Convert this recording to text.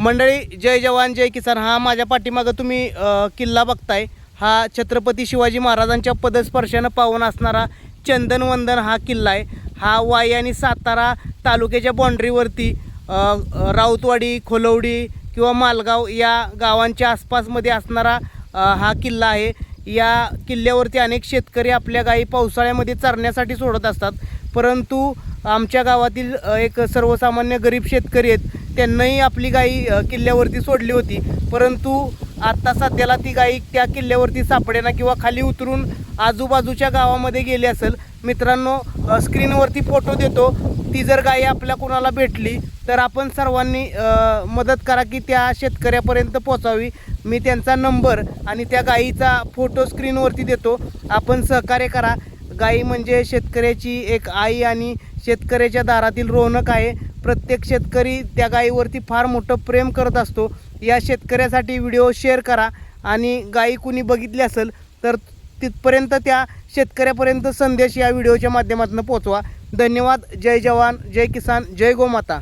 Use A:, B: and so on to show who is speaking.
A: मंडळी, जय जवान जय किसान. हा माझ्या पाठीमागं तुम्ही किल्ला बघताय. हा छत्रपती शिवाजी महाराजांच्या पदस्पर्शानं पावन असणारा चंदनवंदन हा किल्ला आहे. हा वाई आणि सातारा तालुक्याच्या बाँड्रीवरती राऊतवाडी, खोलवडी किंवा मालगाव या गावांच्या आसपासमध्ये असणारा हा किल्ला आहे. या किल्ल्यावरती अनेक शेतकरी आपल्या गायी पावसाळ्यामध्ये चरण्यासाठी सोडत असतात, परंतु आमच्या गावातील एक सर्वसामान्य गरीब शेतकरी आहेत, त्यांनाही आपली गाई किल्ल्यावरती सोडली होती, परंतु आत्ता सध्याला ती गाई त्या किल्ल्यावरती सापडेना किंवा खाली उतरून आजूबाजूच्या गावामध्ये गेली असेल. मित्रांनो, स्क्रीनवरती फोटो देतो. ती जर गाई आपल्या कोणाला भेटली तर आपण सर्वांनी मदत करा की त्या शेतकऱ्यापर्यंत पोचावी. मी त्यांचा नंबर आणि त्या गाईचा फोटो स्क्रीनवरती देतो. आपण सहकार्य करा. गाई म्हणजे शेतकऱ्याची एक आई आणि शेतकऱ्याच्या दारातील रोनक आहे. प्रत्येक शेतकरी त्या गाईवरती फार मोठं प्रेम करत असतो. या शेतकऱ्यासाठी व्हिडिओ शेअर करा आणि गाई कुणी बघितली असेल तर तिथपर्यंत त्या शेतकऱ्यापर्यंत संदेश या व्हिडिओच्या माध्यमातून पोहोचवा. धन्यवाद. जय जवान जय किसान जय गोमाता.